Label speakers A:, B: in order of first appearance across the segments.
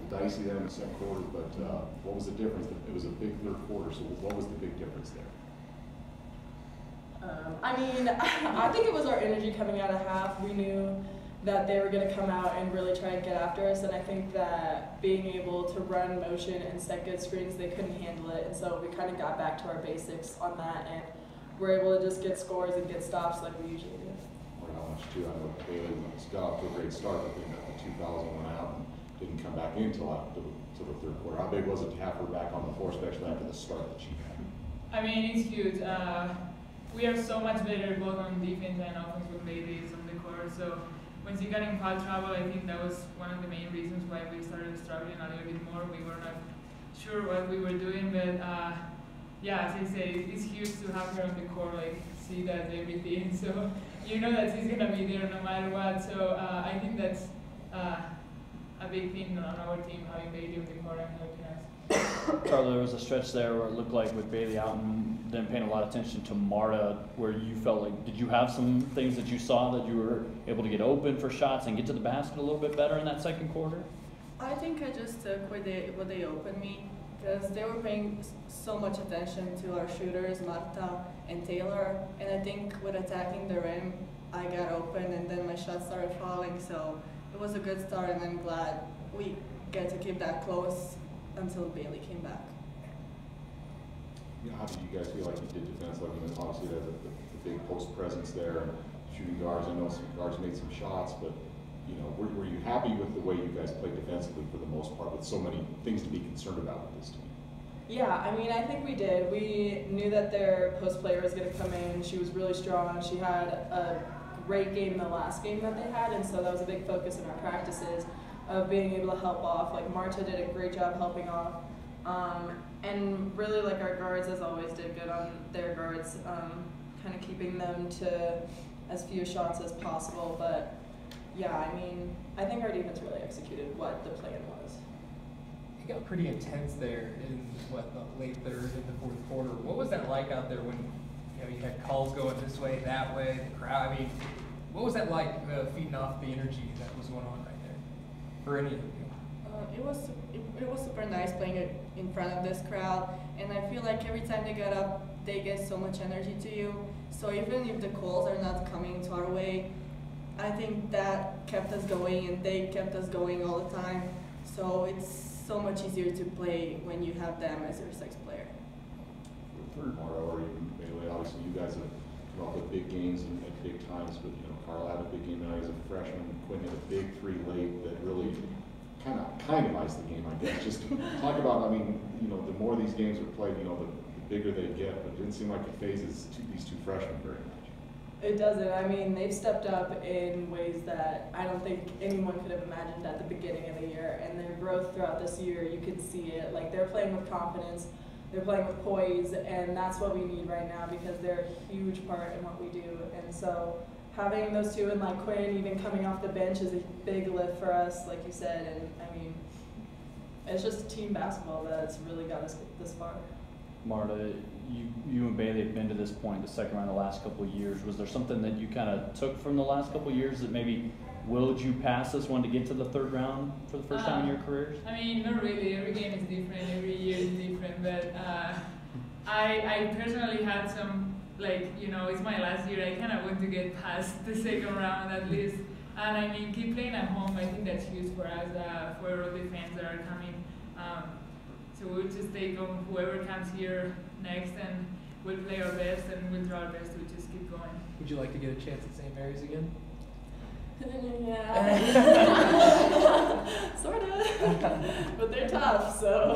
A: dicey there in the second quarter, but what was the difference? It was a big third quarter, so what was the big difference there?
B: I mean, I think it was our energy coming out of half. We knew that they were going to come out and really try and get after us, and I think that being able to run motion and set good screens, they couldn't handle it, and so we kind of got back to our basics on that, and we're able to just get scores and get stops like we usually do.
A: How much too? I know Bailee got off to a great start, but then the 2 fouls and went out and didn't come back in until after the third quarter. How big was it to have her back on the floor, especially after the start that she had?
C: I mean, it's huge. We are so much better both on defense and offense with Bailee on the court. So when she got in foul trouble, I think that was one of the main reasons why we started struggling a little bit more. We were not sure what we were doing, but yeah, as I say, it's huge to have her on the court. Like, she does everything. So you know that she's gonna be there no matter what. So I think that's a big thing on our team, having Bailee on the court and helping us.
D: Karla, there was a stretch there where it looked like with Bailee out and then paying a lot of attention to Marta, where you felt like, did you have some things that you saw that you were able to get open for shots and get to the basket a little bit better in that second quarter?
B: I think I just took what they opened me, because they were paying so much attention to our shooters, Marta and Taylor, and I think with attacking the rim, I got open and then my shots started falling, so it was a good start, and I'm glad we get to keep that close until Bailee came back.
A: How did you guys feel like you did defensively? I mean, obviously there's the big post presence there and shooting guards. I know some guards made some shots, but you know, were you happy with the way you guys played defensively for the most part, with so many things to be concerned about with this team?
B: Yeah, I mean, I think we did. We knew that their post player was going to come in. She was really strong. She had a great game in the last game that they had, and so that was a big focus in our practices of being able to help off. Like, Marta did a great job helping off. And really, like, our guards, as always, did good on their guards, kind of keeping them to as few shots as possible. But, yeah, I mean, I think our defense really executed what the plan was.
E: It got pretty intense there in, the late third and the fourth quarter. What was that like out there when you had calls going this way, that way, the crowd? I mean, what was that like feeding off the energy that was going on right there for any of you?
B: It was super nice playing it in front of this crowd, and I feel like every time they get up, they get so much energy to you. So even if the calls are not coming to our way, I think that kept us going, and they kept us going all the time. So it's so much easier to play when you have them as your sixth player.
A: For Marta or even Bailee, obviously you guys have come up with big games and at big times, but you know, Karla had a big game now. He's a freshman. Quinn had a big 3 late that really kind of iced the game, I guess. Just talk about, I mean, you know, the more these games are played, you know, the bigger they get, but it didn't seem like it phases these 2 freshmen very much.
B: It doesn't. I mean, they've stepped up in ways that I don't think anyone could have imagined at the beginning of the year, and their growth throughout this year, you can see it. Like, they're playing with confidence, they're playing with poise, and that's what we need right now, because they're a huge part in what we do. And so having those 2, and like Quinn even coming off the bench, is a big lift for us, like you said. And I mean, it's just team basketball that's really got us this far.
D: Marta, you and Bailee have been to this point, the second round, the last couple of years. Was there something that you kind of took from the last couple of years that maybe willed you past this one to get to the third round for the first time in your careers?
C: I mean, not really. Every game is different. Every year is different. But I personally had some, like, you know, it's my last year. I kind of want to get past the second round at least. And I mean, keep playing at home. I think that's huge for us, for all the fans that are coming. So we'll just take on whoever comes here next, and we'll play our best, and we'll try our best to just keep going.
E: Would you like to get a chance at St. Mary's again?
B: Yeah. Sort of. But they're tough, so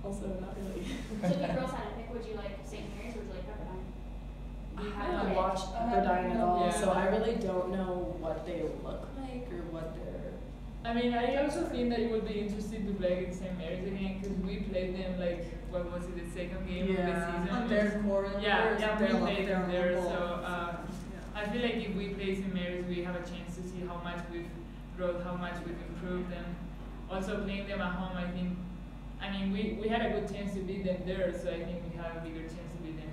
B: also not really.
F: So if you girls had to pick, would you like St. Mary's or would you like Pepperdine?
B: I haven't watched Pepperdine at all,
C: Yeah.
B: so I really don't know what they look like or what they're.
C: I mean, I also think that it would be interesting to play against St. Mary's again, because we played them, like, what was it, the second game of the season?
B: On their court.
C: Yeah, we played them there, so
B: yeah.
C: I feel like if we play St. Mary's, we have a chance to see how much we've grown, how much we've improved, and also playing them at home, I mean, we had a good chance to beat them there, so I think we have a bigger chance to beat them